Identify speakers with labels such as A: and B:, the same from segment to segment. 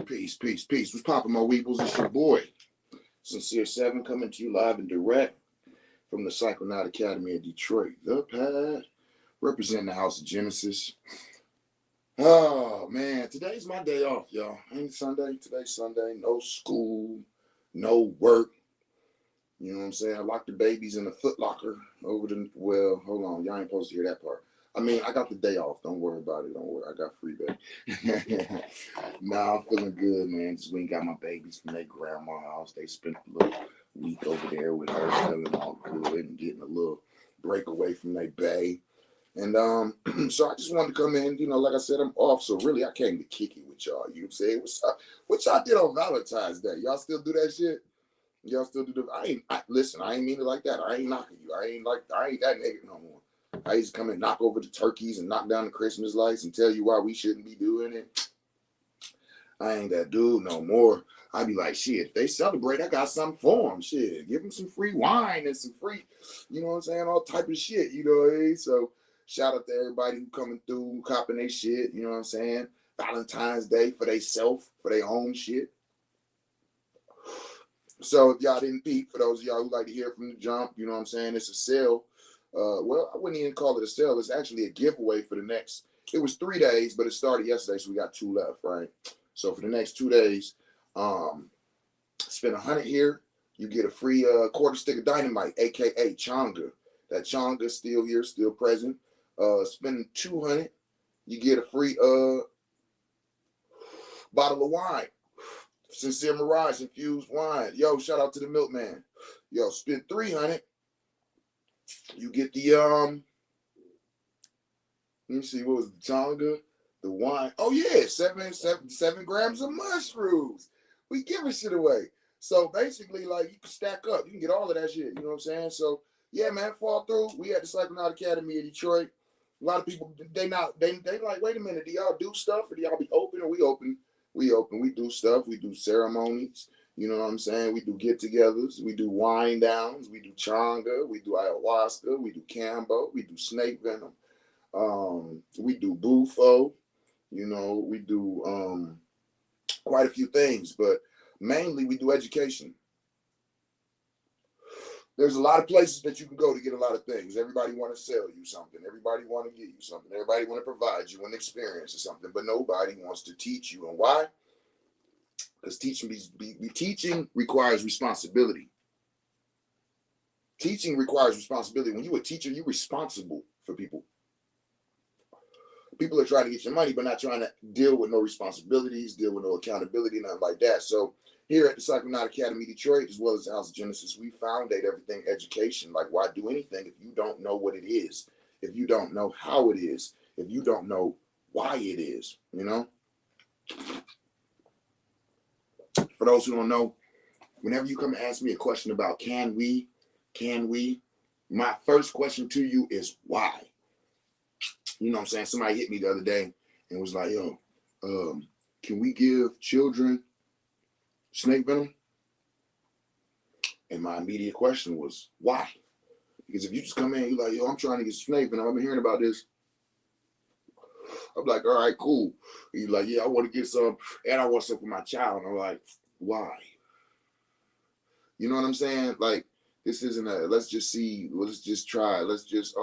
A: Peace, peace, peace. What's poppin', my weebles? It's your boy, Sincere 7, coming to you live and direct from the Psychonaut Academy of Detroit. The Pad, representing the House of Genesis. Oh, man, today's my day off, y'all. Ain't Sunday? Today's Sunday. No school, no work. You know what I'm saying? I locked the babies in the Foot Locker over the, well, hold on. Y'all ain't supposed to hear that part. I mean, I got the day off. Don't worry about it. Don't worry. I got free day. Nah, I'm feeling good, man. Just went and got my babies from their grandma's house. They spent a little week over there with her, feeling all good and getting a little break away from their bae. And so I just wanted to come in, you know, like I said, I'm off. So really, I came to kick it with y'all. You know what I'm saying? What's up? What y'all did on Valentine's Day? Y'all still do that shit? Y'all still do the, listen, I ain't mean it like that. I ain't knocking you. I ain't that nigga no more. I used to come and knock over the turkeys and knock down the Christmas lights and tell you why we shouldn't be doing it. I ain't that dude no more. I be like, shit, if they celebrate, I got something for them. Shit, give them some free wine and some free, you know what I'm saying, all type of shit, you know what I mean? So shout out to everybody who coming through, who copping their shit, you know what I'm saying? Valentine's Day for they self, for their own shit. So if y'all didn't peep, for those of y'all who like to hear from the jump, you know what I'm saying, it's a sale. Well, I wouldn't even call it a sale. It's actually a giveaway for the next, it was 3 days, but it started yesterday, so we got 2 left, right? So for the next 2 days, spend 100 here, you get a free quarter stick of dynamite, aka Chonga. That Chonga still here, still present. Spending 200, you get a free bottle of wine. Sincere Mirage infused wine. Yo, shout out to the milkman. Yo, spend 300. You get the let me see, what was the Chonga? The wine. Oh yeah, 7 grams of mushrooms. We giving shit away. So basically, like, you can stack up. You can get all of that shit. You know what I'm saying? So yeah, man, fall through. We at the Psychonaut Academy of Detroit. A lot of people, they like, wait a minute, do y'all do stuff or do y'all be open? Or we open? We open. We do stuff. We do ceremonies. You know what I'm saying? We do get-togethers. We do wine downs. We do Chonga. We do ayahuasca. We do Cambo. We do snake venom. We do bufo. You know, we do quite a few things, but mainly we do education. There's a lot of places that you can go to get a lot of things. Everybody want to sell you something. Everybody want to give you something. Everybody want to provide you an experience or something, but nobody wants to teach you. And why? Because teaching requires responsibility. Teaching requires responsibility. When you're a teacher, you're responsible for people. People are trying to get your money, but not trying to deal with no responsibilities, deal with no accountability, nothing like that. So here at the Psychonaut Academy Detroit, as well as the House of Genesis, we founded everything education. Like, why do anything if you don't know what it is? If you don't know how it is? If you don't know why it is, you know? For those who don't know, whenever you come and ask me a question about can we, my first question to you is why? You know what I'm saying? Somebody hit me the other day and was like, yo, can we give children snake venom? And my immediate question was, why? Because if you just come in and you're like, yo, I'm trying to get snake venom, I've been hearing about this. I'm like, all right, cool. He's like, yeah, I want to get some, and I want some for my child. And I'm like, why? You know what I'm saying? Like, this isn't a, let's just see, let's just try, let's just,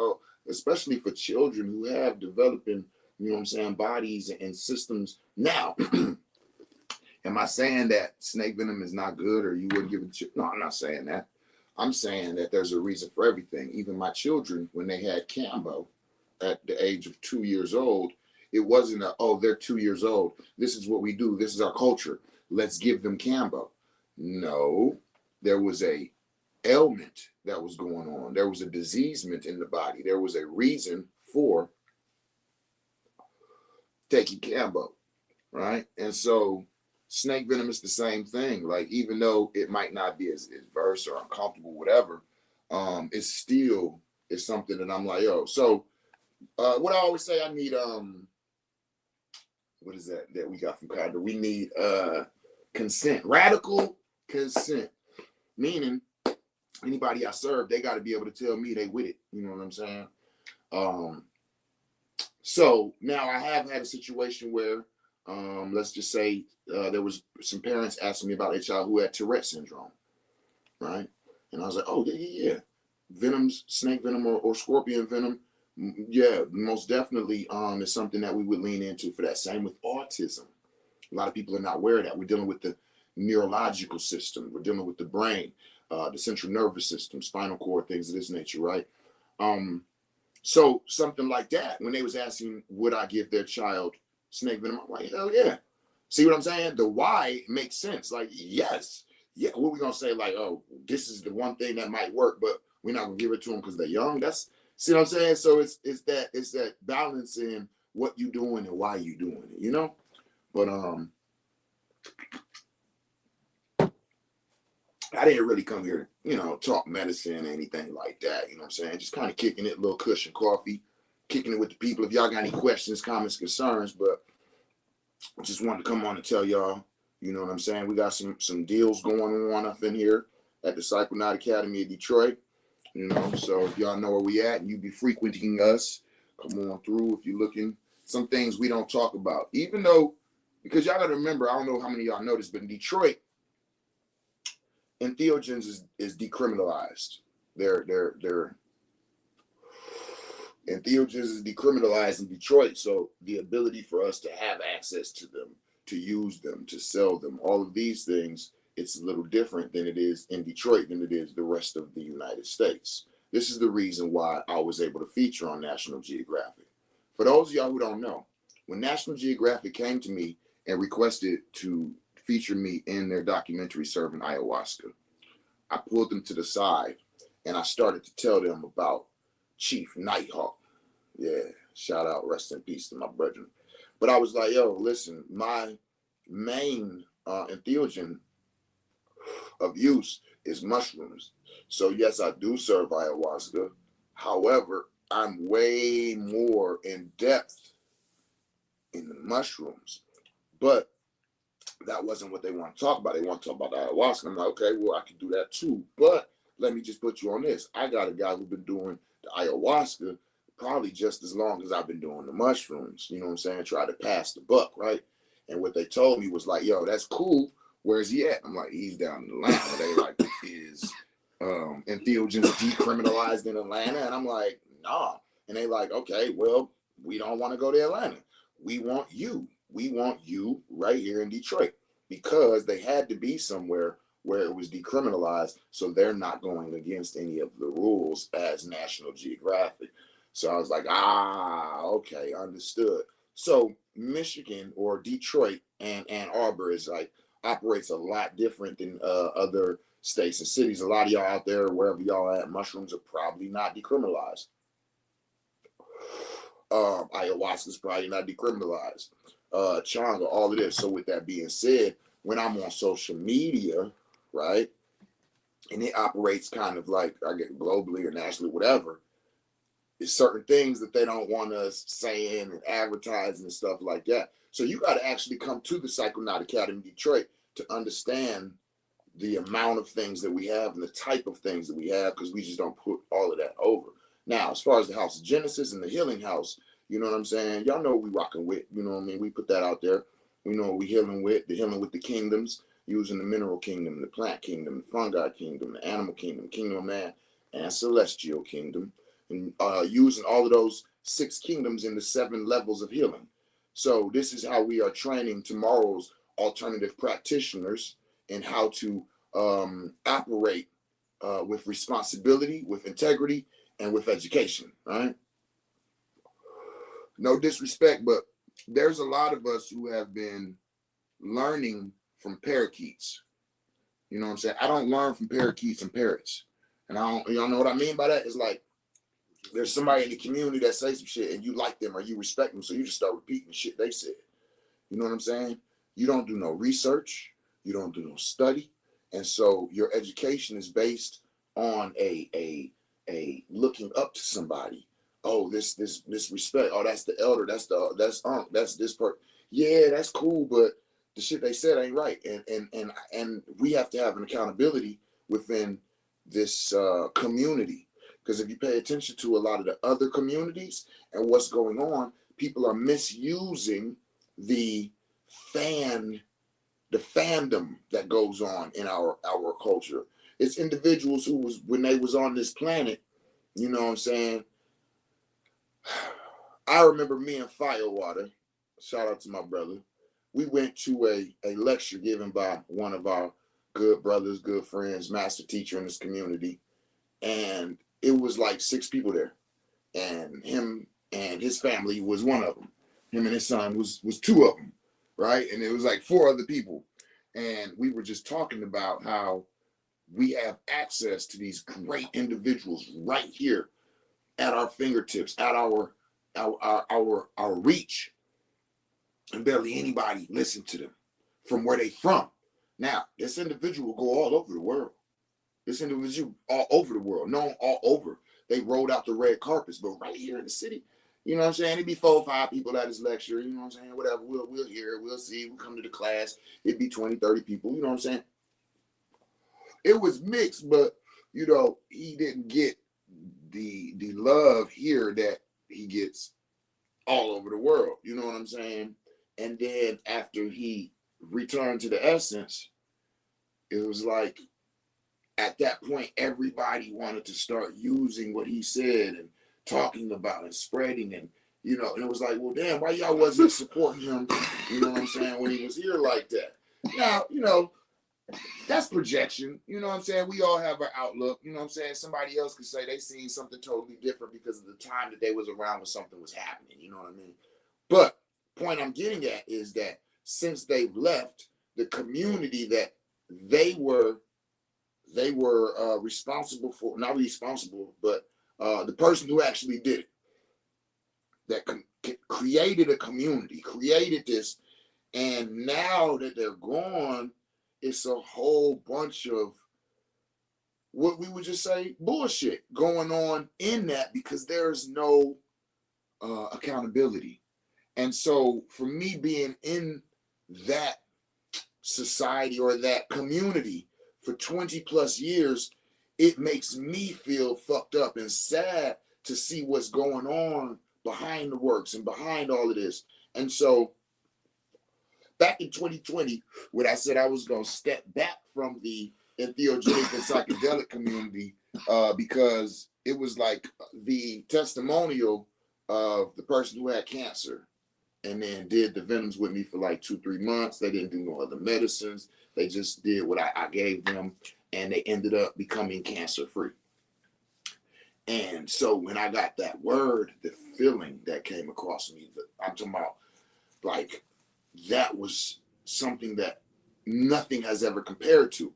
A: especially for children who have developing, you know what I'm saying, bodies and systems. Now, am I saying that snake venom is not good or you wouldn't give it to? No, I'm not saying that. I'm saying that there's a reason for everything. Even my children, when they had Cambo at the age of 2 years old, it wasn't they're 2 years old. This is what we do. This is our culture. Let's give them Cambo. No, there was a ailment that was going on. There was a diseasement in the body. There was a reason for taking Cambo, right? And so snake venom is the same thing. Like, even though it might not be as adverse or uncomfortable, whatever, it's still is something that I'm like, yo. So what I always say, I need what is that we got from Kaiser? We need consent, radical consent, meaning anybody I serve, they got to be able to tell me they with it. You know what I'm saying? So now I have had a situation where Let's just say there was some parents asking me about a child who had Tourette syndrome, right? And I was like, oh, yeah. Venoms, snake venom or scorpion venom, yeah, most definitely is something that we would lean into for that. Same with autism. A lot of people are not aware of that. We're dealing with the neurological system. We're dealing with the brain, the central nervous system, spinal cord, things of this nature, right? So something like that, when they was asking, would I give their child snake venom? I'm like, hell yeah. See what I'm saying? The why makes sense. Like, yes. Yeah, what we gonna say? Like, oh, this is the one thing that might work, but we're not gonna give it to them because they're young. That's, see what I'm saying? So it's that balancing what you doing and why you doing it, you know? But I didn't really come here, talk medicine or anything like that. You know what I'm saying? Just kind of kicking it, a little cushion coffee, kicking it with the people. If y'all got any questions, comments, concerns, but I just wanted to come on and tell y'all, you know what I'm saying? We got some deals going on up in here at the Psychonaut Academy of Detroit. So if y'all know where we at and you be frequenting us, come on through if you're looking. Some things we don't talk about, even though, because y'all got to remember, I don't know how many of y'all noticed, but in Detroit, entheogens is decriminalized. Entheogens is decriminalized in Detroit, so the ability for us to have access to them, to use them, to sell them, all of these things, it's a little different than it is in Detroit than it is the rest of the United States. This is the reason why I was able to feature on National Geographic. For those of y'all who don't know, when National Geographic came to me and requested to feature me in their documentary serving ayahuasca, I pulled them to the side and I started to tell them about Chief Nighthawk. Yeah, shout out, rest in peace to my brethren. But I was like, yo, listen, my main entheogen of use is mushrooms. So yes, I do serve ayahuasca. However, I'm way more in depth in the mushrooms. But that wasn't what they want to talk about. They want to talk about the ayahuasca. I'm like, okay, well, I can do that too. But let me just put you on this. I got a guy who's been doing the ayahuasca probably just as long as I've been doing the mushrooms. You know what I'm saying? Try to pass the buck, right? And what they told me was like, yo, that's cool. Where's he at? I'm like, he's down in Atlanta. They like, is entheogens decriminalized in Atlanta? And I'm like, nah. And they like, okay, well, we don't want to go to Atlanta. We want you. We want you right here in Detroit, because they had to be somewhere where it was decriminalized, so they're not going against any of the rules as National Geographic. So I was like, okay, understood. So Michigan or Detroit and Ann Arbor is like operates a lot different than other states and cities. A lot of y'all out there, wherever y'all at, mushrooms are probably not decriminalized. Ayahuasca is probably not decriminalized. Changa, all of this. So with that being said, when I'm on social media, right, and it operates kind of like, I get globally or nationally, whatever, it's certain things that they don't want us saying and advertising and stuff like that. So you got to actually come to the Psychonaut Academy Detroit to understand the amount of things that we have and the type of things that we have, because we just don't put all of that over. Now, as far as the House of Genesis and the Healing House, you know what I'm saying? Y'all know what we rocking with. You know what I mean? We put that out there. We know what we healing with. The healing with the kingdoms, using the mineral kingdom, the plant kingdom, the fungi kingdom, the animal kingdom, kingdom of man, and celestial kingdom. And using all of those 6 kingdoms in the 7 levels of healing. So this is how we are training tomorrow's alternative practitioners in how to operate with responsibility, with integrity, and with education, right? No disrespect, but there's a lot of us who have been learning from parakeets. You know what I'm saying? I don't learn from parakeets and parrots. And y'all know what I mean by that? It's like, there's somebody in the community that says some shit and you like them or you respect them, so you just start repeating shit they said. You know what I'm saying? You don't do no research. You don't do no study. And so your education is based on a looking up to somebody. Oh, this respect. Oh, that's the elder. That's this part. Yeah, that's cool, but the shit they said ain't right. And we have to have an accountability within this community. Because if you pay attention to a lot of the other communities and what's going on, people are misusing the fan the fandom that goes on in our culture. It's individuals who was, when they was on this planet, you know what I'm saying? I remember me and Firewater, shout out to my brother, we went to a lecture given by one of our good brothers, good friends, master teacher in this community. And it was like 6 people there. And him and his family was one of them. Him and his son was 2 of them, right? And it was like 4 other people. And we were just talking about how we have access to these great individuals right here at our fingertips, at our reach, and barely anybody listen to them from where they from. Now, this individual will go all over the world. This individual all over the world, known all over. They rolled out the red carpets, but right here in the city, you know what I'm saying? It'd be 4 or 5 people at his lecture, you know what I'm saying? Whatever, we'll hear it, we'll see, we'll come to the class. It'd be 20, 30 people, you know what I'm saying? It was mixed, but, you know, he didn't get the love here that he gets all over the world, you know what I'm saying? And then after he returned to the essence, it was like, at that point, everybody wanted to start using what he said and talking about and spreading, and you know, and it was like, well, damn, why y'all wasn't supporting him, you know what I'm saying, when he was here like that? Now, you know, that's projection, you know what I'm saying? We all have our outlook, you know what I'm saying? Somebody else could say they seen something totally different because of the time that they was around when something was happening, you know what I mean? But point I'm getting at is that since they've left, the community that they were responsible for, not responsible, but the person who actually did it, that created a community, created this, and now that they're gone, it's a whole bunch of what we would just say bullshit going on in that, because there's no accountability. And so for me being in that society or that community for 20 plus years, it makes me feel fucked up and sad to see what's going on behind the works and behind all of this. And so back in 2020, when I said I was going to step back from the entheogenic and psychedelic community, because it was like the testimonial of the person who had cancer and then did the venoms with me for like 2-3 months. They didn't do no other medicines. They just did what I gave them, and they ended up becoming cancer free. And so when I got that word, the feeling that came across me, I'm talking about, like, that was something that nothing has ever compared to.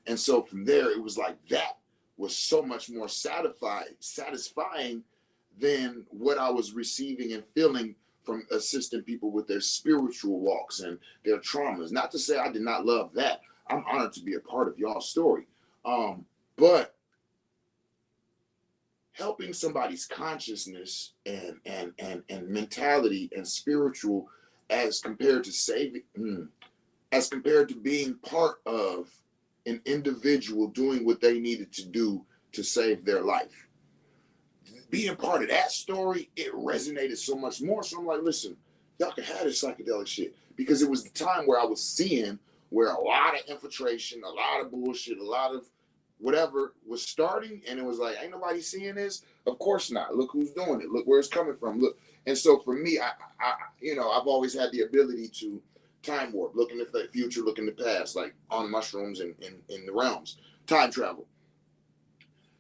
A: And so from there, it was like that was so much more satisfying than what I was receiving and feeling from assisting people with their spiritual walks and their traumas. Not to say I did not love that. I'm honored to be a part of y'all's story. But helping somebody's consciousness and mentality and spiritual as compared to saving, as compared to being part of an individual doing what they needed to do to save their life. Being part of that story, it resonated so much more. So I'm like, listen, y'all can have this psychedelic shit, because it was the time where I was seeing where a lot of infiltration, a lot of bullshit, a lot of whatever was starting, and it was like, ain't nobody seeing this? Of course not. Look who's doing it. Look where it's coming from. Look. And so for me, I you know, I've always had the ability to time warp, look in the future, look in the past, like on mushrooms and in the realms, time travel.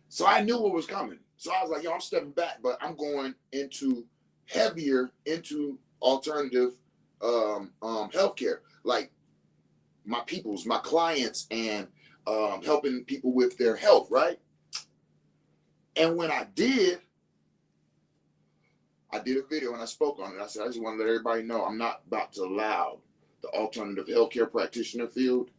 A: So I knew what was coming. So I was like, yo, I'm stepping back, but I'm going into heavier into alternative healthcare, like my peoples, my clients, and helping people with their health, right? And when I did a video and I spoke on it. I said, I just want to let everybody know I'm not about to allow the alternative healthcare practitioner field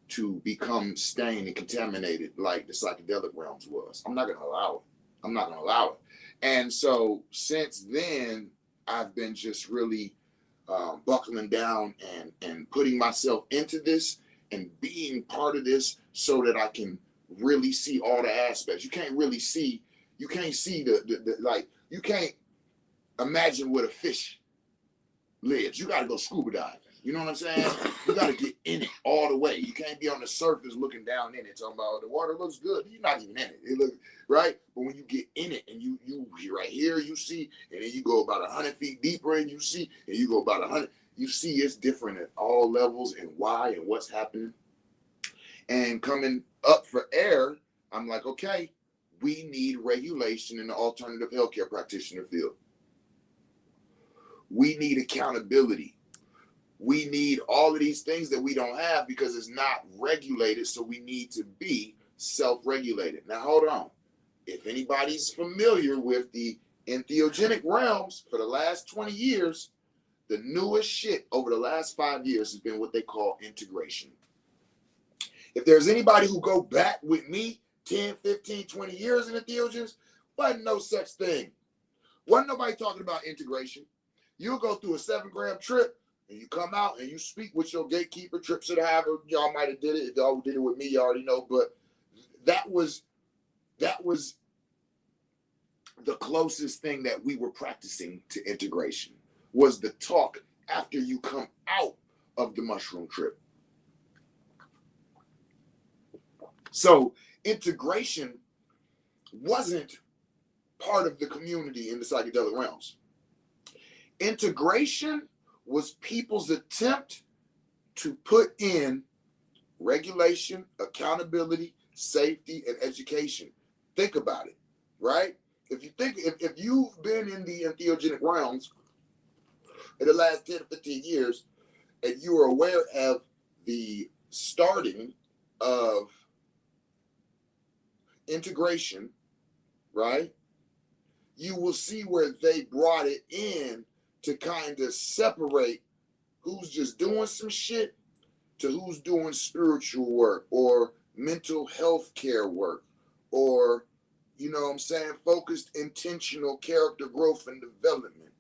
A: to become stained and contaminated like the psychedelic realms was. I'm not going to allow it. I'm not going to allow it. And so since then, I've been just really buckling down and putting myself into this and being part of this so that I can really see all the aspects. You can't see the like, you can't imagine what a fish lives. You got to go scuba dive. You know what I'm saying? You got to get in it all the way. You can't be on the surface looking down in it talking about the water looks good. You're not even in it. It looks right. But when you get in it and you right here you see, and then you go about 100 feet deeper and you see, and you go about 100. You see it's different at all levels and why and what's happening. And coming up for air, I'm like, okay, we need regulation in the alternative healthcare practitioner field. We need accountability. We need all of these things that we don't have because it's not regulated. So we need to be self-regulated. Now, hold on. If anybody's familiar with the entheogenic realms for the last 20 years, the newest shit over the last 5 years has been what they call integration. If there's anybody who go back with me 10, 15, 20 years in entheogens, wasn't no such thing. Wasn't nobody talking about integration. You'll go through a 7-gram trip and you come out and you speak with your gatekeeper, trips or however y'all might have did it. If y'all did it with me, you already know. But that was the closest thing that we were practicing to integration, was the talk after you come out of the mushroom trip. So integration wasn't part of the community in the psychedelic realms. Integration was people's attempt to put in regulation, accountability, safety, and education. Think about it, right? If you've been in the entheogenic realms in the last 10 to 15 years, and you are aware of the starting of integration, right? You will see where they brought it in to kind of separate who's just doing some shit to who's doing spiritual work or mental health care work or, you know what I'm saying, focused, intentional character growth and development.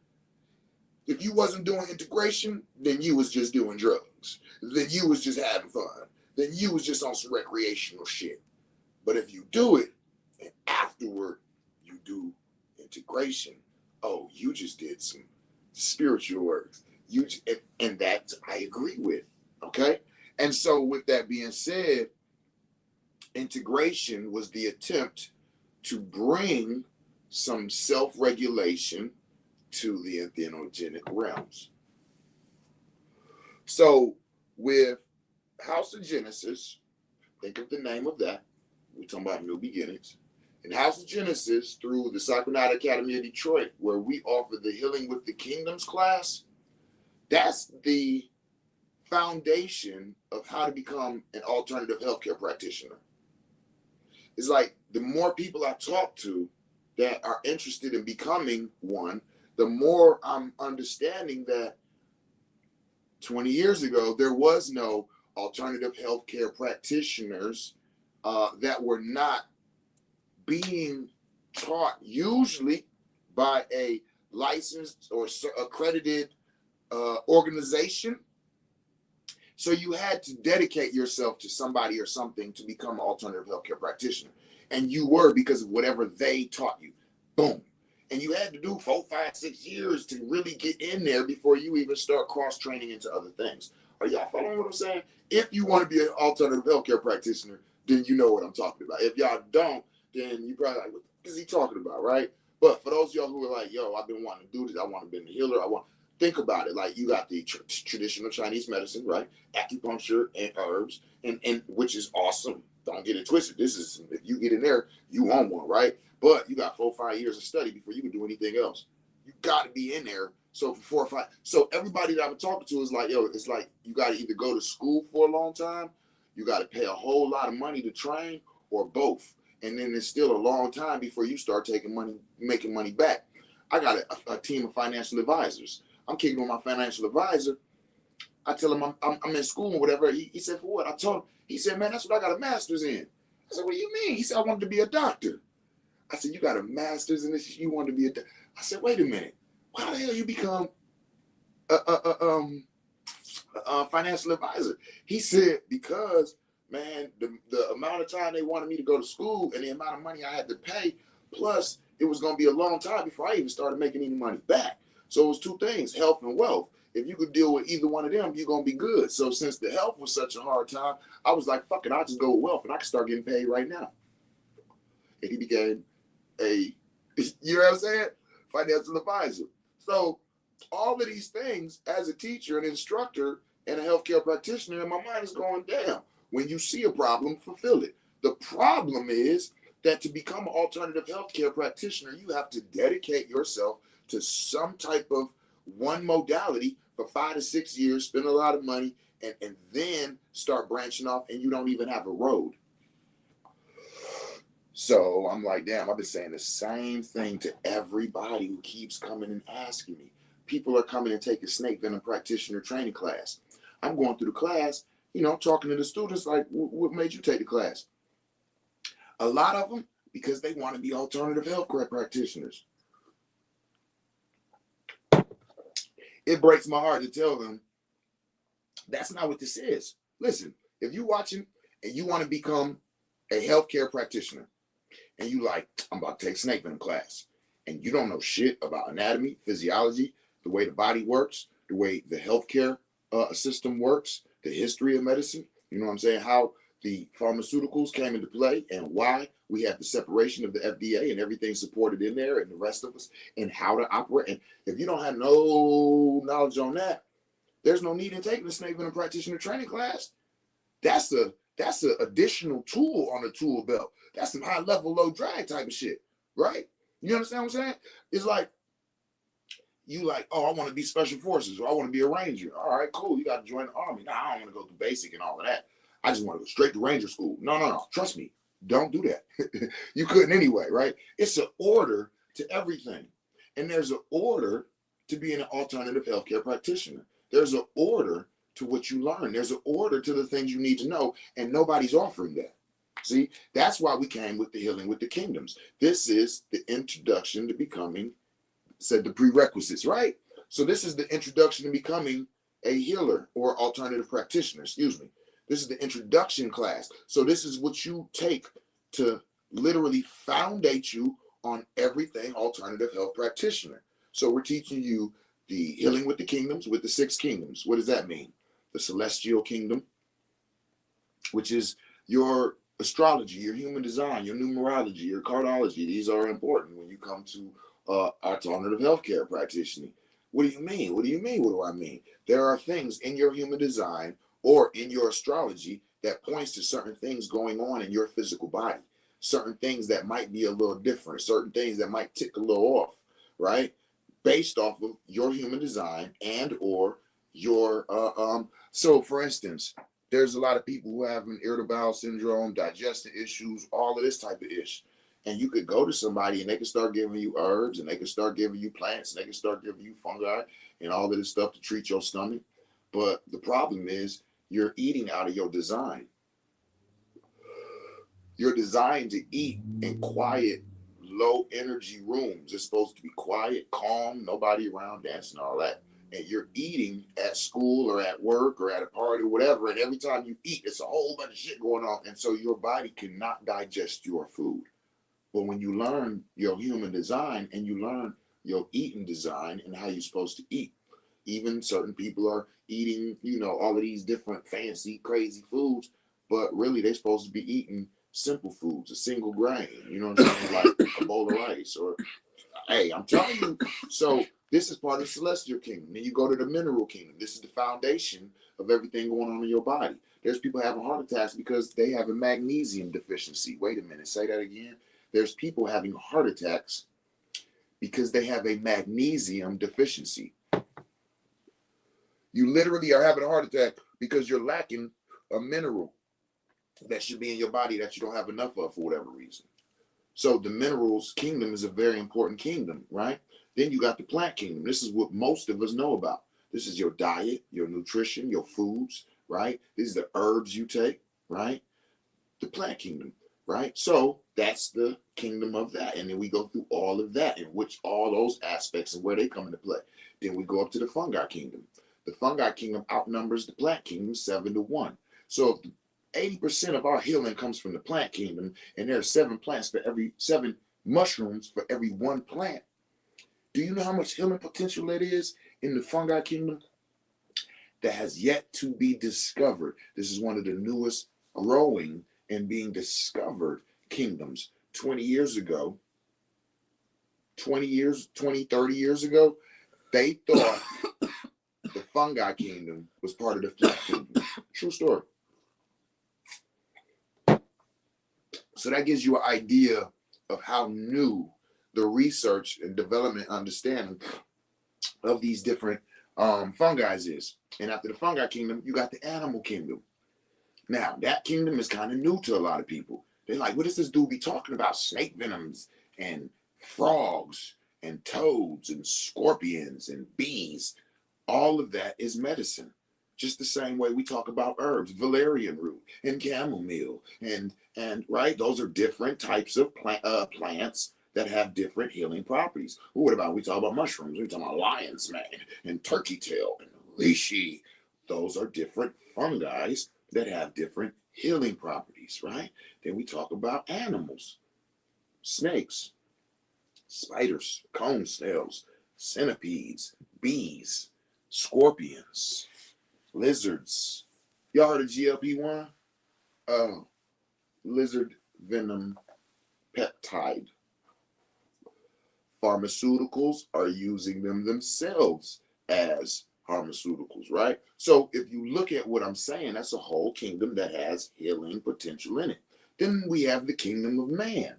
A: If you wasn't doing integration, then you was just doing drugs. Then you was just having fun. Then you was just on some recreational shit. But if you do it, and afterward you do integration, oh, you just did some spiritual work. And that I agree with, okay? And so with that being said, integration was the attempt to bring some self-regulation to the entheogenic realms. So with House of Genesis, think of the name of that. We're talking about new beginnings. In House of Genesis, through the Psychonaut Academy of Detroit, where we offer the Healing with the Kingdoms class, that's the foundation of how to become an alternative healthcare practitioner. It's like the more people I talk to that are interested in becoming one, the more I'm understanding that 20 years ago, there was no alternative healthcare practitioners that were not being taught usually by a licensed or accredited organization. So you had to dedicate yourself to somebody or something to become an alternative healthcare practitioner. And you were, because of whatever they taught you. Boom. And you had to do 4, 5, 6 years to really get in there before you even start cross-training into other things. Are y'all following what I'm saying? If you want to be an alternative healthcare practitioner, then you know what I'm talking about. If y'all don't, then you probably like, what is he talking about, right? But for those of y'all who are like, yo, I've been wanting to do this, I want to be a healer, think about it. Like, you got the traditional Chinese medicine, right? Acupuncture and herbs, and which is awesome. Don't get it twisted. This is, if you get in there, you want one, right? But you got 4 or 5 years of study before you can do anything else. You got to be in there. So for 4 or 5, so everybody that I've been talking to is like, yo, it's like you got to either go to school for a long time, you got to pay a whole lot of money to train, or both. And then it's still a long time before you start taking money, making money back. I got a team of financial advisors. I'm kicking with my financial advisor. I tell him I'm in school or whatever. He said, for what? I told him. He said, man, that's what I got a master's in. I said, what do you mean? He said, I wanted to be a doctor. I said, you got a master's in this? You want to be a doctor? I said, wait a minute. How the hell you become a financial advisor? He said, because, man, the amount of time they wanted me to go to school and the amount of money I had to pay, plus it was going to be a long time before I even started making any money back. So it was 2 things, health and wealth. if you could deal with either one of them, you're going to be good. So since the health was such a hard time, I was like, fuck it, I'll just go with wealth and I can start getting paid right now. And he became a, you know what I'm saying? Financial advisor. So all of these things as a teacher, an instructor, and a healthcare practitioner, and my mind is going, damn, when you see a problem, fulfill it. The problem is that to become an alternative healthcare practitioner, you have to dedicate yourself to some type of one modality for 5 to 6 years, spend a lot of money, and then start branching off, and you don't even have a road. So I'm like, damn, I've been saying the same thing to everybody who keeps coming and asking me. People are coming and taking snake venom practitioner training class. I'm going through the class, talking to the students like, what made you take the class? A lot of them, because they want to be alternative healthcare practitioners. It breaks my heart to tell them that's not what this is. Listen, if you're watching and you want to become a healthcare practitioner and you like, I'm about to take snake venom class, and you don't know shit about anatomy, physiology, the way the body works, the way the healthcare system works, the history of medicine, you know what I'm saying, how the pharmaceuticals came into play and why we have the separation of the FDA and everything supported in there and the rest of us and how to operate. And if you don't have no knowledge on that, there's no need in taking the snake venom practitioner training class. That's a additional tool on the tool belt. That's some high level, low drag type of shit, right? You understand what I'm saying? It's like, you like, oh, I want to be special forces or I want to be a ranger. All right, cool. You got to join the army. Now, I don't want to go through basic and all of that. I just want to go straight to ranger school. No. Trust me. Don't do that. You couldn't anyway, right? It's an order to everything. And there's an order to being an alternative healthcare practitioner. There's an order to what you learn. There's an order to the things you need to know, and nobody's offering that. See, that's why we came with the Healing with the Kingdoms. This is the introduction to becoming, said the prerequisites, right? So this is the introduction to becoming a healer or alternative practitioner, excuse me. This is the introduction class. So this is what you take to literally foundate you on everything alternative health practitioner. So we're teaching you the Healing with the Kingdoms, with the 6 kingdoms. What does that mean? The celestial kingdom, which is your astrology, your human design, your numerology, your cardiology. These are important when you come to alternative healthcare practitioner. What do you mean? What do you mean? What do I mean? There are things in your human design or in your astrology that points to certain things going on in your physical body, certain things that might be a little different, certain things that might tick a little off, right? Based off of your human design and or your, so for instance, there's a lot of people who have an irritable bowel syndrome, digestive issues, all of this type of ish. And you could go to somebody and they can start giving you herbs and they can start giving you plants and they can start giving you fungi and all of this stuff to treat your stomach. But the problem is you're eating out of your design. You're designed to eat in quiet, low energy rooms. It's supposed to be quiet, calm, nobody around dancing, all that. And you're eating at school or at work or at a party or whatever. And every time you eat, it's a whole bunch of shit going on. And so your body cannot digest your food. But when you learn your human design and you learn your eating design and how you're supposed to eat, even certain people are eating, all of these different fancy, crazy foods, but really they're supposed to be eating simple foods, a single grain, you know what I'm saying, like a bowl of rice or, hey, I'm telling you. So this is part of the celestial kingdom. Then you go to the mineral kingdom. This is the foundation of everything going on in your body. There's people having heart attacks because they have a magnesium deficiency. Wait a minute, say that again. There's people having heart attacks because they have a magnesium deficiency. You literally are having a heart attack because you're lacking a mineral that should be in your body that you don't have enough of for whatever reason. So the minerals kingdom is a very important kingdom, right? Then you got the plant kingdom. This is what most of us know about. This is your diet, your nutrition, your foods, right? These are the herbs you take, right? The plant kingdom, right? So that's the kingdom of that. And then we go through all of that in which all those aspects and where they come into play. Then we go up to the fungi kingdom. The fungi kingdom outnumbers the plant kingdom 7-1. So if 80% of our healing comes from the plant kingdom, and there are 7 mushrooms for every 1 plant. Do you know how much healing potential that is in the fungi kingdom? that has yet to be discovered. This is one of the newest growing and being discovered kingdoms. 20 years ago, 30 years ago, they thought the fungi kingdom was part of the flesh kingdom. True story. So that gives you an idea of how new the research and development understanding of these different fungi is. And after the fungi kingdom, you got the animal kingdom. Now, that kingdom is kind of new to a lot of people. They're like, what does this dude be talking about? Snake venoms and frogs and toads and scorpions and bees. All of that is medicine. Just the same way we talk about herbs, valerian root and chamomile, and right, those are different types of plants that have different healing properties. What about we talk about mushrooms? We talk about lion's mane and turkey tail and reishi. Those are different fungi that have different healing properties, right? Then we talk about animals, snakes, spiders, cone snails, centipedes, bees, scorpions, lizards. Y'all heard of GLP-1? Lizard venom peptide. Pharmaceuticals are using them themselves as pharmaceuticals, right? So if you look at what I'm saying, that's a whole kingdom that has healing potential in it. Then we have the kingdom of man.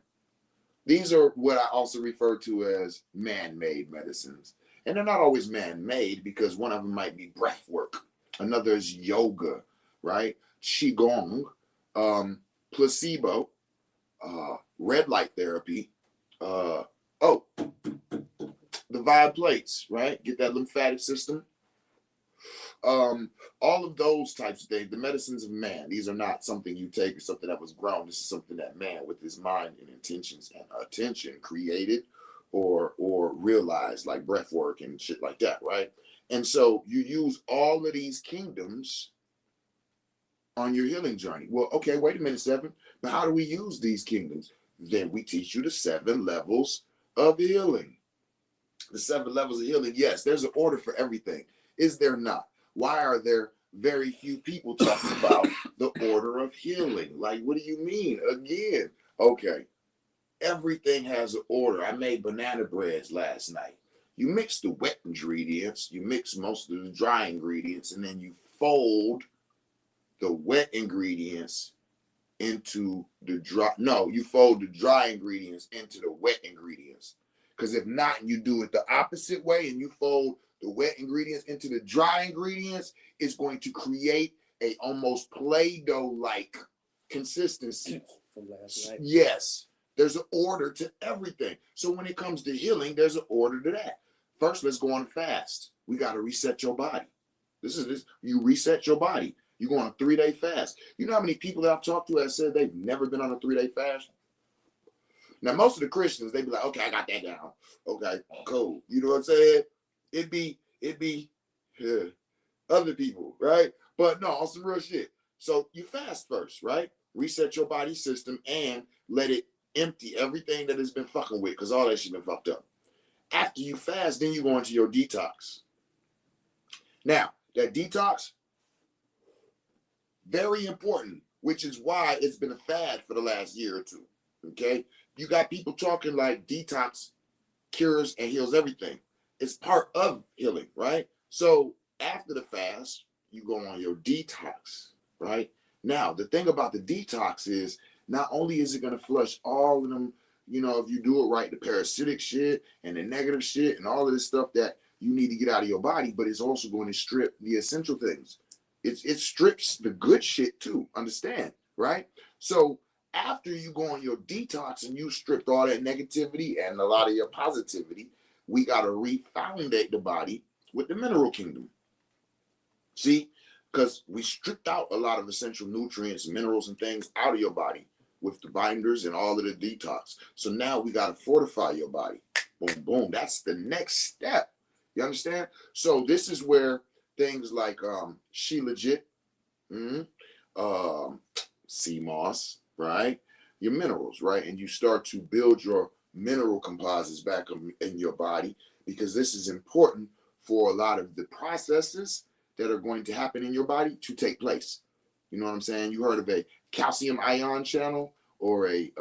A: These are what I also refer to as man-made medicines. And they're not always man-made because one of them might be breath work. Another is yoga, right? Qigong, placebo, red light therapy, the vibe plates, right? Get that lymphatic system. All of those types of things, the medicines of man, these are not something you take or something that was grown. This is something that man with his mind and intentions and attention created or realized, like breath work and shit like that, right? And so you use all of these kingdoms on your healing journey. Well, okay, wait a minute, Seven. But how do we use these kingdoms? Then we teach you the 7 levels of healing. The 7 levels of healing. Yes, there's an order for everything. Is there not? Why are there very few people talking about the order of healing? Like, what do you mean? Again, okay, everything has an order. I made banana breads last night. You mix the wet ingredients, you mix most of the dry ingredients, and then you fold the wet ingredients into the dry. No, you fold the dry ingredients into the wet ingredients. Because if not, you do it the opposite way and you fold the wet ingredients into the dry ingredients, it's going to create a almost Play-Doh-like consistency.
B: From last night.
A: Yes, there's an order to everything. So when it comes to healing, there's an order to that. First, let's go on a fast. We got to reset your body. This. You reset your body. You go on a 3-day fast. You know how many people that I've talked to have said they've never been on a 3-day fast? Now, most of the Christians, they be like, okay, I got that down. Okay, cool. You know what I'm saying? It'd be other people, right? But no, on some real shit. So you fast first, right? Reset your body system and let it empty everything that has been fucking with, because all that shit been fucked up. After you fast, then you go into your detox. Now, that detox, very important, which is why it's been a fad for the last year or two, okay? You got people talking like detox cures and heals everything. It's part of healing, right? So after the fast, you go on your detox, right? Now, the thing about the detox is not only is it going to flush all of them, you know, if you do it right, the parasitic shit and the negative shit and all of this stuff that you need to get out of your body, but it's also going to strip the essential things. It strips the good shit too, understand, right? So after you go on your detox and you stripped all that negativity and a lot of your positivity, we got to refoundate the body with the mineral kingdom. See, because we stripped out a lot of essential nutrients, minerals, and things out of your body with the binders and all of the detox. So now we got to fortify your body. Boom, boom. That's the next step. You understand? So this is where things like She Legit, sea moss, right? Your minerals, right? And you start to build your mineral composites back in your body, because this is important for a lot of the processes that are going to happen in your body to take place. You know what I'm saying? You heard of a calcium ion channel or a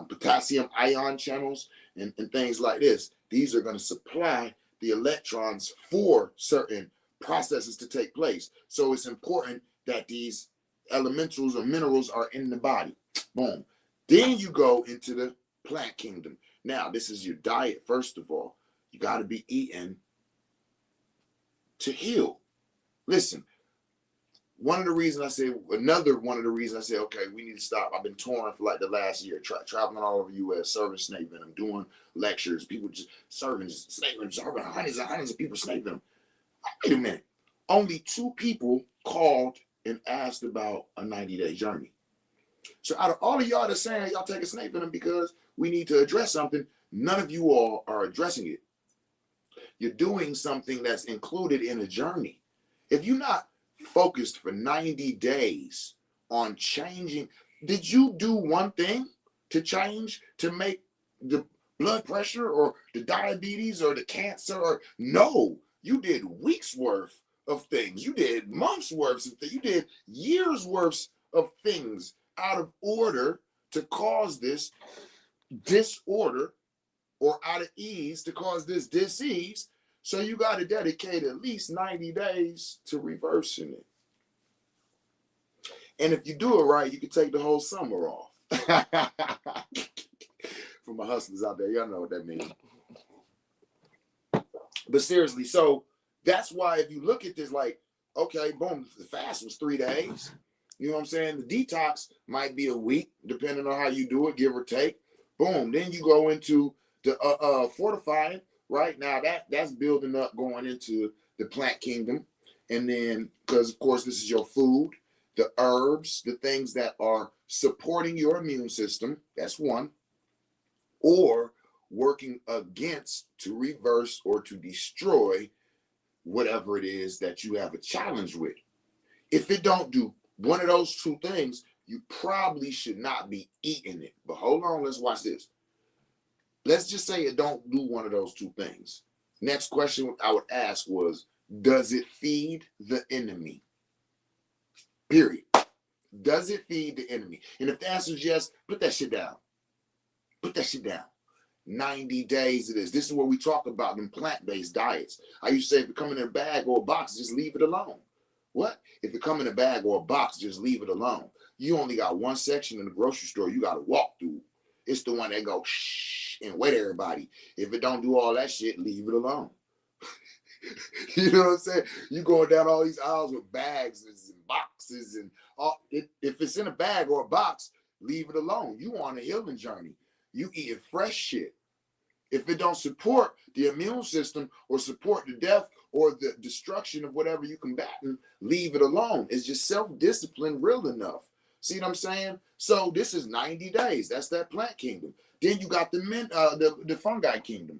A: potassium ion channels and things like this. These are going to supply the electrons for certain processes to take place. So it's important that these elementals or minerals are in the body. Boom. Then you go into the plant kingdom. Now, this is your diet, first of all. You got to be eating to heal. Listen, one of the reasons I say, okay, we need to stop. I've been touring for like the last year, traveling all over the U.S., serving snake venom, doing lectures, people just serving snake venom, serving hundreds and hundreds of people snake venom. Wait a minute. Only 2 people called and asked about a 90-day journey. So out of all of y'all that's saying y'all take a snake venom because we need to address something, none of you all are addressing it. You're doing something that's included in a journey. If you're not focused for 90 days on changing, did you do one thing to change to make the blood pressure or the diabetes or the cancer? Or no, you did weeks worth of things. You did months worth of things. You did years worth of things out of order to cause this disorder, or out of ease to cause this disease. So you got to dedicate at least 90 days to reversing it. And if you do it right, you can take the whole summer off. For my hustlers out there, y'all know what that means. But seriously, so that's why if you look at this like, okay, boom, the fast was 3 days. You know what I'm saying? The detox might be a week, depending on how you do it, give or take. Boom. Then you go into the fortifying. Right now, that's building up, going into the plant kingdom. And then, because of course, this is your food, the herbs, the things that are supporting your immune system. That's one. Or working against to reverse or to destroy whatever it is that you have a challenge with. If it don't do one of those 2 things, you probably should not be eating it. But hold on, let's watch this. Let's just say it don't do one of those 2 things. Next question I would ask was, does it feed the enemy? Period. Does it feed the enemy? And if the answer is yes, put that shit down. Put that shit down. 90 days of this. This is what we talk about in plant-based diets. I used to say, if it come in a bag or a box, just leave it alone. What? If it come in a bag or a box, just leave it alone. You only got one section in the grocery store you got to walk through. It's the one that goes shh and wait everybody. If it don't do all that shit, leave it alone. You know what I'm saying? You going down all these aisles with bags and boxes and all. If it's in a bag or a box, leave it alone. You on a healing journey. You eating fresh shit. If it don't support the immune system or support the death or the destruction of whatever you combating, leave it alone. It's just self-discipline real enough. See what I'm saying? So this is 90 days. That's that plant kingdom. Then you got the fungi kingdom.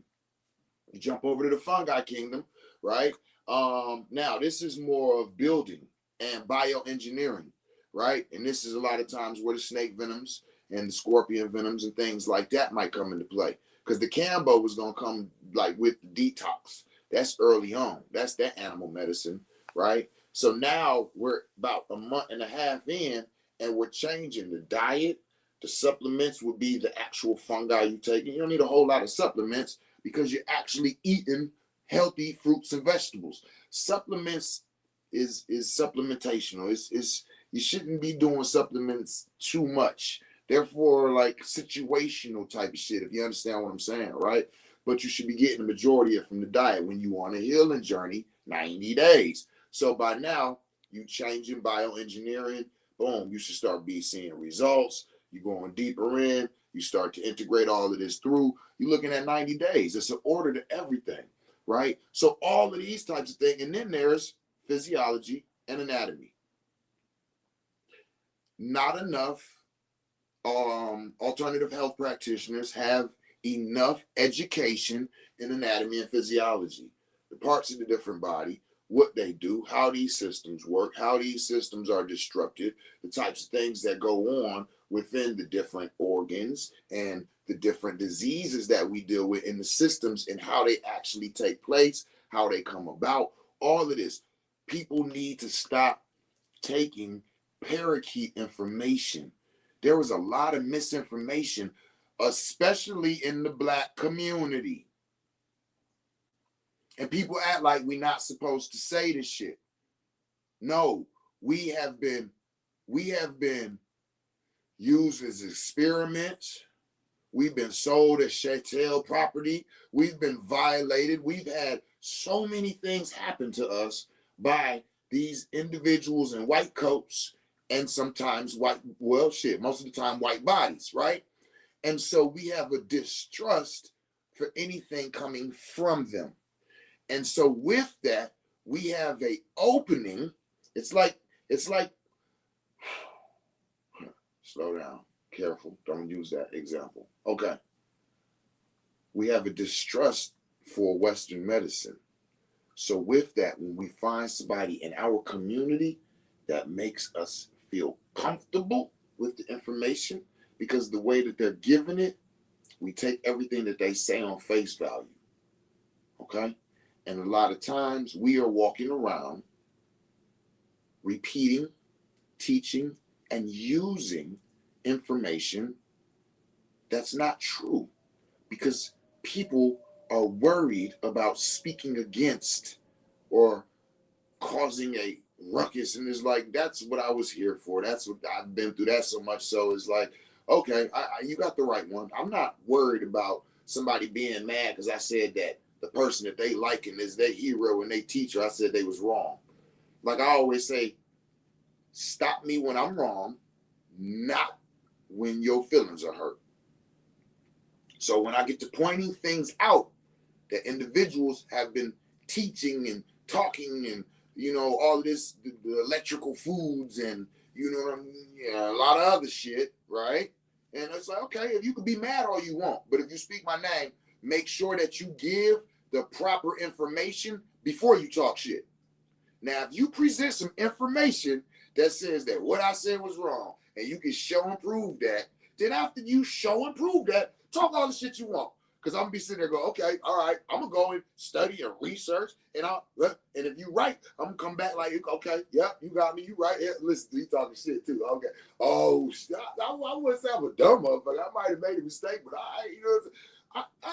A: You jump over to the fungi kingdom, right? Now this is more of building and bioengineering, right? And this is a lot of times where the snake venoms and the scorpion venoms and things like that might come into play. Because the Cambo was going to come like with the detox. That's early on. That's that animal medicine, right? So now we're about a month and a half in, and we're changing the diet. The supplements would be the actual fungi you take. You don't need a whole lot of supplements because you're actually eating healthy fruits and vegetables. Supplements is supplementational. It's you shouldn't be doing supplements too much. Therefore, like situational type of shit, if you understand what I'm saying, right? But you should be getting the majority of it from the diet when you on a healing journey, 90 days. So by now, you changing bioengineering, boom, you should start seeing results. You're going deeper in, you start to integrate all of this through. You're looking at 90 days. It's an order to everything, right? So all of these types of things, and then there's physiology and anatomy. Not enough alternative health practitioners have enough education in anatomy and physiology, the parts of the different body, what they do, how these systems work, how these systems are disrupted, the types of things that go on within the different organs and the different diseases that we deal with in the systems and how they actually take place, how they come about, all of this. People need to stop taking parakeet information. There was a lot of misinformation, especially in the Black community. And people act like we're not supposed to say this shit. No, we have been used as experiments. We've been sold as chattel property. We've been violated. We've had so many things happen to us by these individuals in white coats and sometimes white, well, shit, most of the time white bodies, right? And so we have a distrust for anything coming from them. And so with that, we have a opening. It's like, slow down, careful, don't use that example. Okay. We have a distrust for Western medicine. So with that, when we find somebody in our community that makes us feel comfortable with the information, because the way that they're giving it, we take everything that they say on face value. Okay? And a lot of times we are walking around repeating, teaching, and using information that's not true, because people are worried about speaking against or causing a ruckus. And it's like, that's what I was here for. That's what I've been through that so much. So it's like, okay, you got the right one. I'm not worried about somebody being mad because I said that the person that they liking is their hero and they teacher. I said they was wrong. Like I always say, stop me when I'm wrong, not when your feelings are hurt. So when I get to pointing things out that individuals have been teaching and talking and, you know, all this, the electrical foods and, you know what I mean, yeah, a lot of other shit, right? And it's like, okay, if you can be mad all you want, but if you speak my name, make sure that you give the proper information before you talk shit. Now, if you present some information that says that what I said was wrong, and you can show and prove that, then after you show and prove that, talk all the shit you want. Because I'm going to be sitting there going, okay, all right, I'm going to go and study and research, and if you right, I'm going to come back like, okay, yeah, you got me, you right. Yeah, listen, you talking shit too. Okay. Oh, I wouldn't say I'm a dumb motherfucker. I might have made a mistake, but I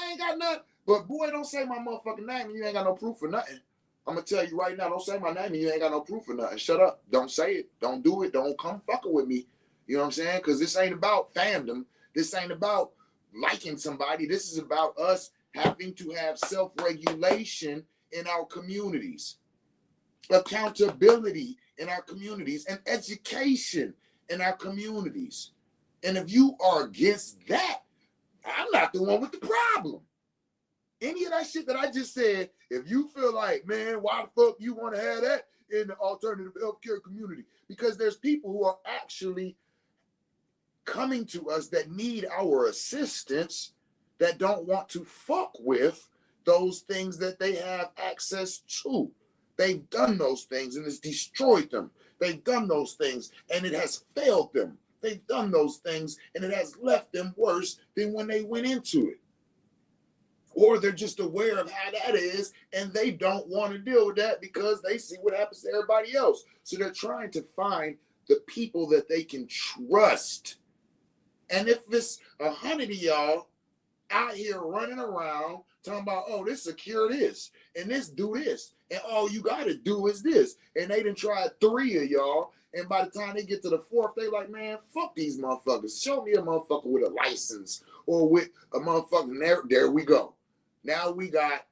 A: ain't got nothing. But boy, don't say my motherfucking name and you ain't got no proof for nothing. I'm going to tell you right now, don't say my name and you ain't got no proof for nothing. Shut up. Don't say it. Don't do it. Don't come fucking with me. You know what I'm saying? Because this ain't about fandom. This ain't about liking somebody. This is about us having to have self-regulation in our communities, accountability in our communities, and education in our communities. And if you are against that, I'm not the one with the problem. Any of that shit that I just said, if you feel like, man, why the fuck you want to have that in the alternative healthcare community? Because there's people who are actually coming to us that need our assistance, that don't want to fuck with those things that they have access to. They've done those things and it's destroyed them. They've done those things and it has failed them. They've done those things and it has left them worse than when they went into it. Or they're just aware of how that is and they don't want to deal with that because they see what happens to everybody else. So they're trying to find the people that they can trust. And if it's 100 of y'all out here running around talking about, oh, this secure this and this do this, and all you got to do is this, and they done tried 3 of y'all, and by the time they get to the 4th, they like, man, fuck these motherfuckers. Show me a motherfucker with a license or with a motherfucker. There we go. Now we got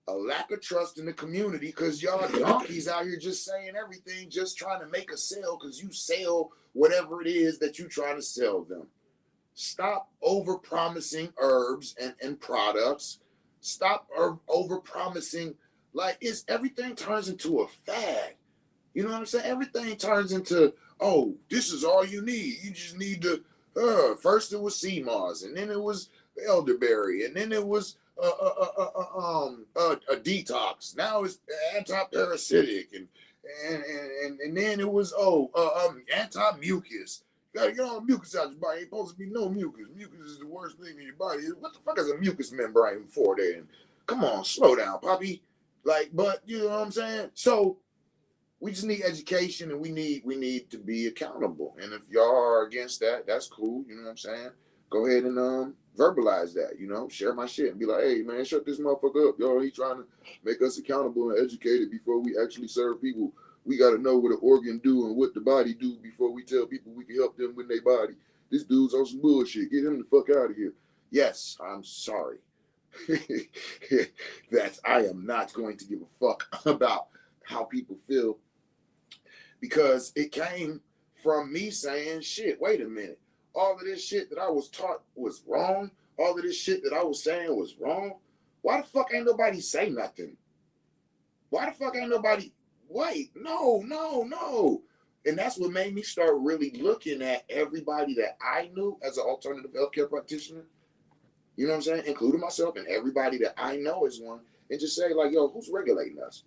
A: a lack of trust in the community because y'all donkeys out here just saying everything, just trying to make a sale because you sell whatever it is that you trying to sell them. Stop over-promising herbs and products. Stop over-promising. Like, everything turns into a fad. You know what I'm saying? Everything turns into, oh, this is all you need. You just need to, first it was sea moss, and then it was elderberry, and then it was a detox. Now it's anti-parasitic, and then it was anti-mucus. You gotta get all the mucus out your body. Ain't supposed to be no mucus. Mucus is the worst thing in your body. What the fuck is a mucus membrane for then? Come on, slow down, Poppy. Like, but you know what I'm saying? So we just need education, and we need to be accountable. And if y'all are against that, that's cool. You know what I'm saying? Go ahead and verbalize that. You know, share my shit and be like, hey man, shut this motherfucker up, y'all. He trying to make us accountable and educated before we actually serve people. We got to know what an organ do and what the body do before we tell people we can help them with their body. This dude's on some bullshit. Get him the fuck out of here. Yes, I'm sorry. That I am not going to give a fuck about how people feel, because it came from me saying, shit, wait a minute. All of this shit that I was taught was wrong. All of this shit that I was saying was wrong. Why the fuck ain't nobody say nothing? Why the fuck ain't nobody, wait, no. And that's what made me start really looking at everybody that I knew as an alternative healthcare practitioner. You know what I'm saying? Including myself and everybody that I know is one. And just say, like, yo, who's regulating us?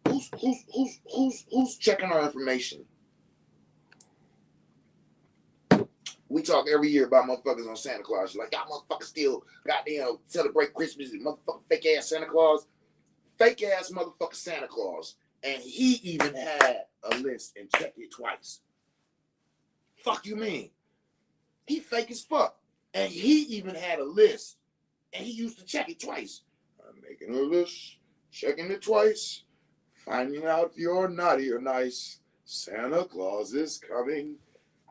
A: Who's checking our information? We talk every year about motherfuckers on Santa Claus. Like, y'all motherfuckers still goddamn celebrate Christmas and motherfucking fake ass Santa Claus. Fake ass motherfucker Santa Claus. And he even had a list and checked it twice. Fuck you mean? He fake as fuck. And he even had a list. And he used to check it twice. I'm making a list, checking it twice, finding out if you're naughty or nice. Santa Claus is coming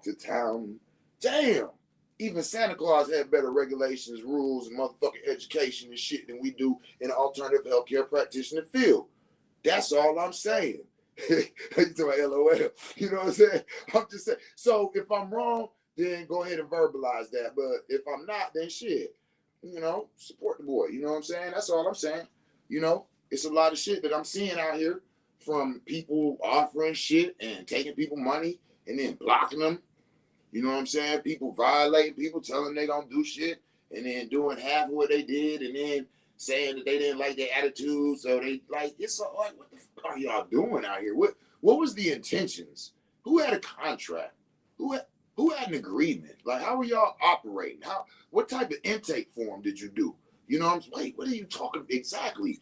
A: to town. Damn. Even Santa Claus had better regulations, rules, and motherfucking education and shit than we do in the alternative healthcare practitioner field. That's all I'm saying. You talking about LOL. You know what I'm saying? I'm just saying. So if I'm wrong, then go ahead and verbalize that. But if I'm not, then shit. You know, support the boy. You know what I'm saying? That's all I'm saying. You know, it's a lot of shit that I'm seeing out here from people offering shit and taking people money and then blocking them. You know what I'm saying? People violating people, telling them they don't do shit, and then doing half of what they did, and then saying that they didn't like their attitude. So they like, it's like, what the fuck are y'all doing out here? What was the intentions? Who had a contract? Who had an agreement? Like, how are y'all operating? What type of intake form did you do? You know what I'm saying? Wait, what are you talking exactly?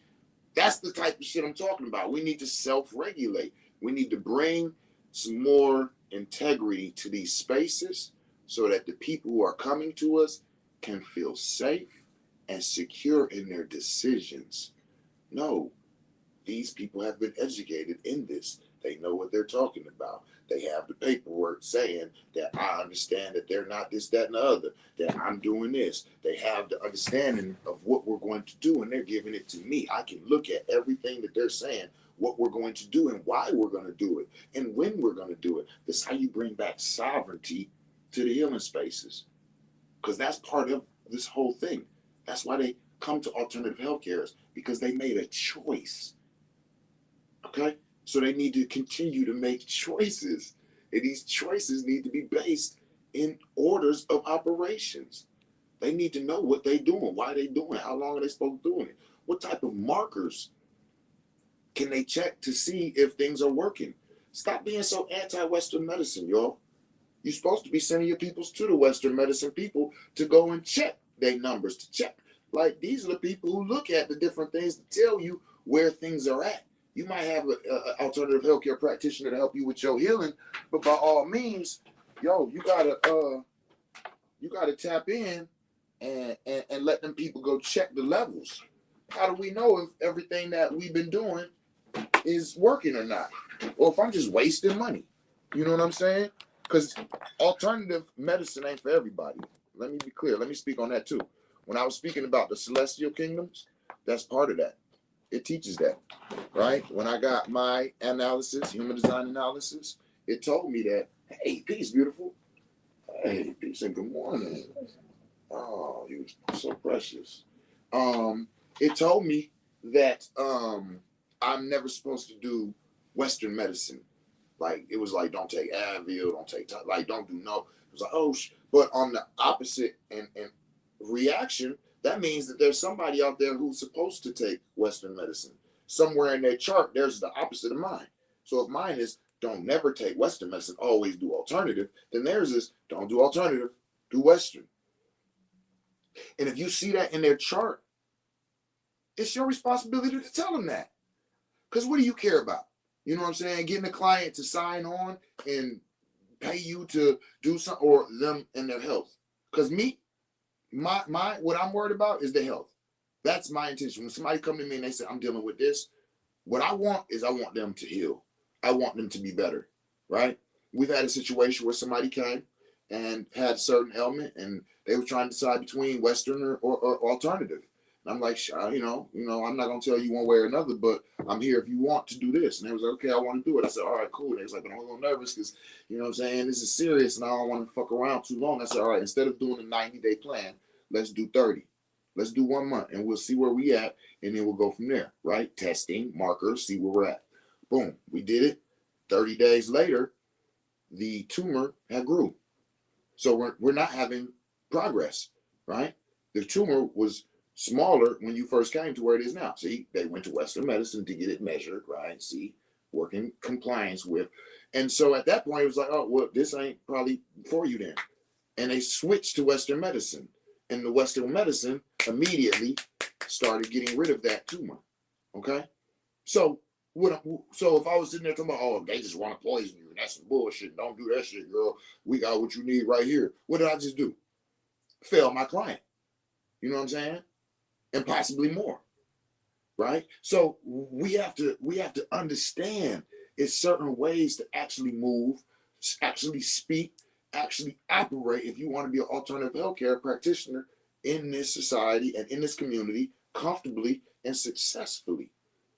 A: That's the type of shit I'm talking about. We need to self-regulate. We need to bring some more integrity to these spaces so that the people who are coming to us can feel safe and secure in their decisions. No, these people have been educated in this. They know what they're talking about. They have the paperwork saying that I understand that they're not this, that, and the other, that I'm doing this. They have the understanding of what we're going to do, and they're giving it to me. I can look at everything that they're saying, what we're going to do and why we're going to do it and when we're going to do it. That's how you bring back sovereignty to the healing spaces, because that's part of this whole thing. That's why they come to alternative healthcare, because they made a choice. Okay? So they need to continue to make choices. And these choices need to be based in orders of operations. They need to know what they're doing, why they're doing it, how long are they supposed to be doing it, what type of markers can they check to see if things are working. Stop being so anti-Western medicine, y'all. You're supposed to be sending your peoples to the Western medicine people to go and check their numbers, to check. Like, these are the people who look at the different things to tell you where things are at. You might have an alternative healthcare practitioner to help you with your healing, but by all means, yo, you gotta tap in and let them people go check the levels. How do we know if everything that we've been doing is working or not? Or if I'm just wasting money? You know what I'm saying? Because alternative medicine ain't for everybody. Let me be clear. Let me speak on that too. When I was speaking about the celestial kingdoms, that's part of that. It teaches that, right? When I got my analysis, human design analysis, it told me that, hey, peace, beautiful. Hey, peace and good morning. Oh, you so precious. It told me that I'm never supposed to do Western medicine. Like, it was like, don't take Advil, don't take, like, don't do no. It was like, oh, but on the opposite and reaction, that means that there's somebody out there who's supposed to take Western medicine. Somewhere in their chart, there's the opposite of mine. So if mine is, don't never take Western medicine, always do alternative, then theirs is, don't do alternative, do Western. And if you see that in their chart, it's your responsibility to tell them that. Because what do you care about? You know what I'm saying? Getting a client to sign on and pay you to do something, or them and their health. Because my what I'm worried about is the health. That's my intention. When somebody come to me and they say, I'm dealing with this, what I want is I want them to heal. I want them to be better, right? We've had a situation where somebody came and had a certain ailment, and they were trying to decide between Western or alternative. And I'm like, I'm not gonna tell you one way or another, but I'm here if you want to do this. And they was like, okay, I want to do it. I said, all right, cool. And they was like, I'm a little nervous because, you know what I'm saying, this is serious and I don't want to fuck around too long. I said, all right, instead of doing a 90-day plan, let's do 30. Let's do 1 month and we'll see where we at, and then we'll go from there, right? Testing, markers, see where we're at. Boom, we did it. 30 days later, the tumor had grew. So we're not having progress, right? The tumor was smaller when you first came to where it is now. See, they went to Western medicine to get it measured, right? See, working compliance with. And so at that point, it was like, oh, well, this ain't probably for you then. And they switched to Western medicine. And the Western medicine immediately started getting rid of that tumor, okay? So if I was sitting there talking about, oh, they just want to poison you, and that's some bullshit, don't do that shit, girl. We got what you need right here. What did I just do? Fail my client. You know what I'm saying? And possibly more, right? So we have to understand it's certain ways to actually move, actually speak, actually operate if you want to be an alternative healthcare practitioner in this society and in this community comfortably and successfully.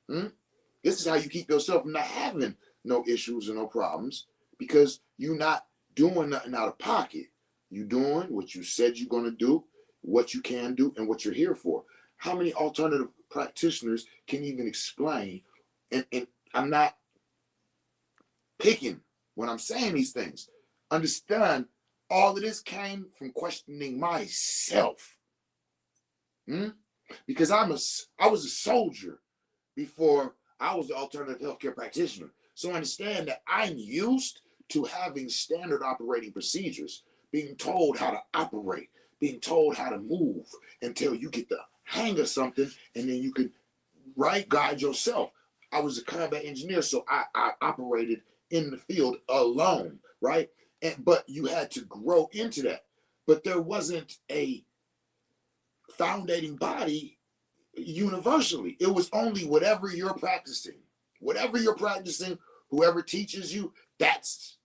A: This is how you keep yourself from not having no issues and no problems, because you're not doing nothing out of pocket. You're doing what you said you're going to do, what you can do, and what you're here for. How many alternative practitioners can even explain? And I'm not picking when I'm saying these things. Understand, all of this came from questioning myself. Because I was a soldier before I was the alternative healthcare practitioner. So understand that I'm used to having standard operating procedures, being told how to operate, being told how to move until you get the hang of something, and then you can guide yourself. I was a combat engineer, so I operated in the field alone, right? But you had to grow into that. But there wasn't a foundating body universally. It was only whatever you're practicing. Whatever you're practicing, whoever teaches you, that's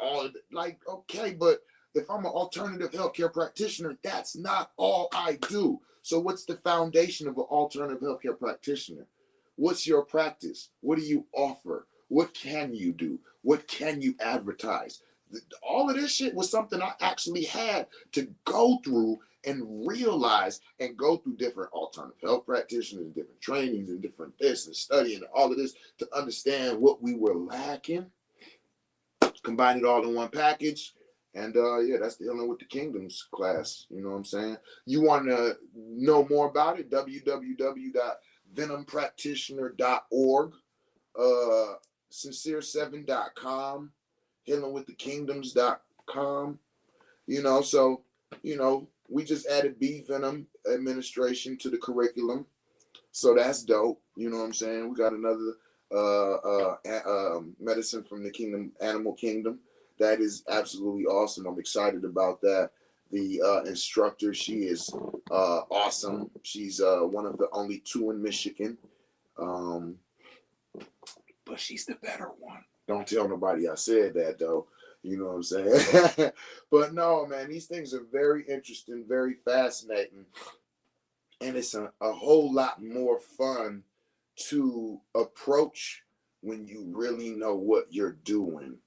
A: all. Like, okay, but if I'm an alternative healthcare practitioner, that's not all I do. So what's the foundation of an alternative healthcare practitioner? What's your practice? What do you offer? What can you do? What can you advertise? All of this shit was something I actually had to go through and realize, and go through different alternative health practitioners, different trainings, and different this and studying and all of this to understand what we were lacking, combine it all in one package. And that's the Healing with the Kingdoms class. You know what I'm saying? You want to know more about it? www.venompractitioner.org, sincere7.com, healingwiththekingdoms.com. We just added bee venom administration to the curriculum. So that's dope. You know what I'm saying? We got another medicine from the animal kingdom. That is absolutely awesome. I'm excited about that. The instructor, she is awesome. She's one of the only 2 in Michigan. But she's the better one. Don't tell nobody I said that, though. You know what I'm saying? But no, man, these things are very interesting, very fascinating. And it's a whole lot more fun to approach when you really know what you're doing.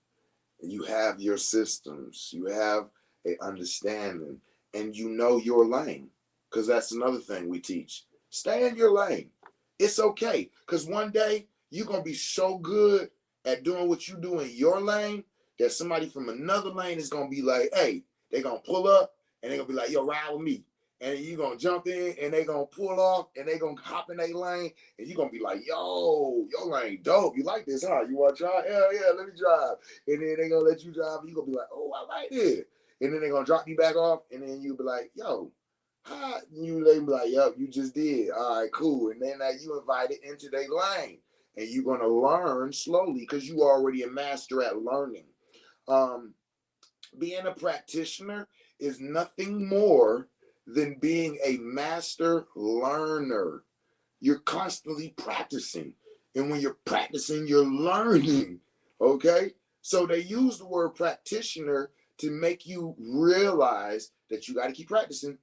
A: You have your systems, you have an understanding, and you know your lane. Because that's another thing we teach. Stay in your lane. It's okay. Because one day you're going to be so good at doing what you do in your lane that somebody from another lane is going to be like, hey, they're going to pull up and they're going to be like, yo, ride with me. And you're going to jump in and they're going to pull off and they're going to hop in their lane. And you're going to be like, yo, your lane dope. You like this, huh? You want to try? Hell yeah, let me drive. And then they're going to let you drive. And you're going to be like, oh, I like it. And then they're going to drop you back off. And then you'll be like, yo, They be like, yep, you just did. All right, cool. And then you invited into their lane. And you're going to learn slowly because you already a master at learning. Being a practitioner is nothing more than being a master learner. You're constantly practicing. And when you're practicing, you're learning. Okay? So they use the word practitioner to make you realize that you got to keep practicing.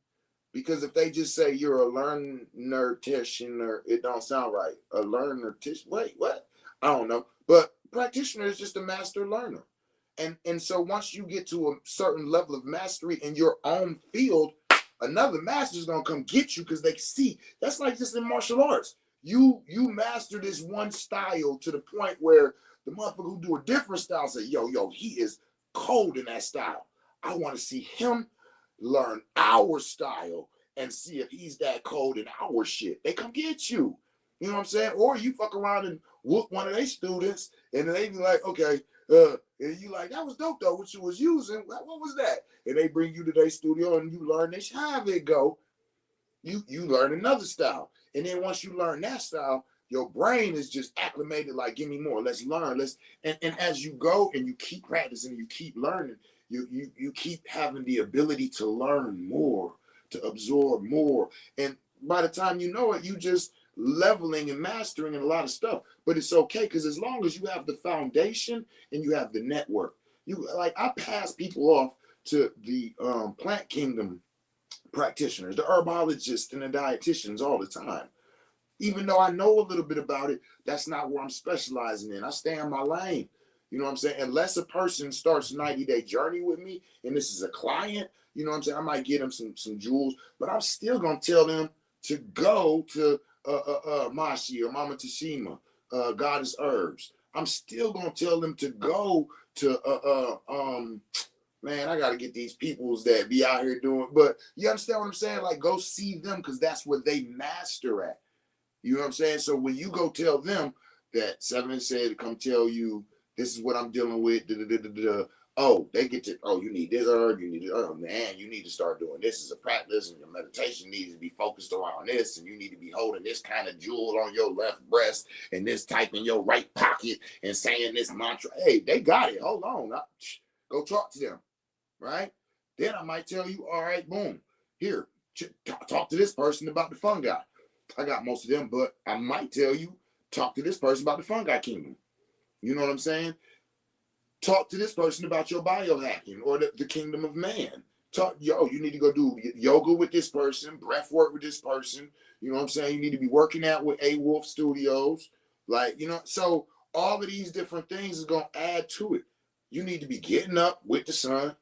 A: Because if they just say you're a learner practitioner, it don't sound right. A learner wait, what? I don't know. But practitioner is just a master learner. And so once you get to a certain level of mastery in your own field, another master is gonna come get you because they see. That's like just in martial arts. You master this one style to the point where the motherfucker who do a different style say, yo, he is cold in that style. I want to see him learn our style and see if he's that cold in our shit. They come get you. You know what I'm saying? Or you fuck around and whoop one of their students and they be like, okay, and you like, that was dope though, what you was using. What was that? And they bring you to their studio and you learn this. How it go? You learn another style. And then once you learn that style, your brain is just acclimated, like, give me more. Let's learn. And as you go and you keep practicing, you keep learning, you keep having the ability to learn more, to absorb more. And by the time you know it, you just leveling and mastering and a lot of stuff. But it's okay because as long as you have the foundation and you have the network, you like I pass people off to the plant kingdom practitioners, the herbologists and the dietitians all the time. Even though I know a little bit about it, that's not where I'm specializing in. I stay in my lane. You know what I'm saying? Unless a person starts a 90-day journey with me and this is a client, you know what I'm saying? I might get them some jewels, but I'm still going to tell them to go to Mashi or Mama Tashima, Goddess Herbs. I'm still going to tell them to go to, man, I got to get these peoples that be out here doing, but you understand what I'm saying? Like, go see them because that's where they master at. You know what I'm saying? So when you go tell them that Seven said to come tell you this is what I'm dealing with, oh, they get to, oh, you need this herb, you need it, oh man, you need to start doing this as a practice, and your meditation needs to be focused around this, and you need to be holding this kind of jewel on your left breast and this type in your right pocket and saying this mantra. Hey, they got it. Hold on. Go talk to them, right? Then I might tell you, all right, boom, here, talk to this person about the fungi. I got most of them, but I might tell you, talk to this person about the fungi kingdom. You know what I'm saying? Talk to this person about your biohacking or the kingdom of man. You need to go do yoga with this person, breath work with this person. You know what I'm saying? You need to be working out with A Wolf Studios. Like, you know, so all of these different things is going to add to it. You need to be getting up with the sun,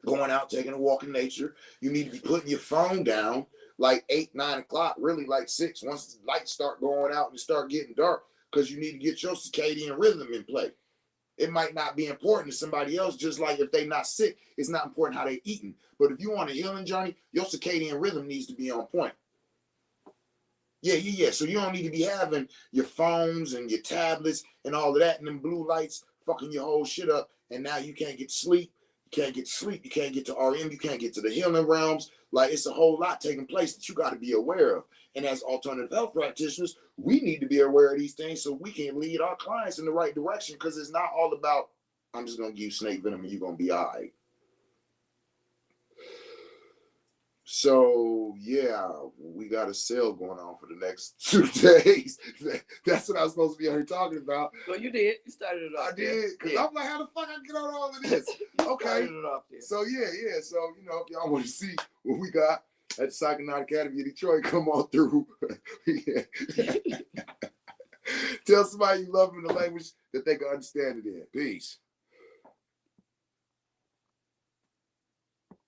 A: going out, taking a walk in nature. You need to be putting your phone down like 8, 9 o'clock, really like 6, once the lights start going out and start getting dark, because you need to get your circadian rhythm in play. It might not be important to somebody else, just like if they're not sick, it's not important how they're eating. But if you want a healing journey, your circadian rhythm needs to be on point. Yeah. So you don't need to be having your phones and your tablets and all of that and them blue lights fucking your whole shit up. And now you can't get sleep. You can't get sleep. You can't get to RM. You can't get to the healing realms. Like, it's a whole lot taking place that you got to be aware of. And as alternative health practitioners, we need to be aware of these things so we can lead our clients in the right direction, because it's not all about, I'm just going to give you snake venom and you're going to be all right. So, yeah, we got a sale going on for the next 2 days. That's what I was supposed to be out here talking about.
B: Well, you did. You started it off.
A: I did. Because I'm like, how the fuck I get on all of this? Okay.
B: It off there.
A: So, yeah. So, you know, if y'all want to see what we got at the Psychonaut Academy of Detroit, come on through. Tell somebody you love them in the language that they can understand it in. Peace.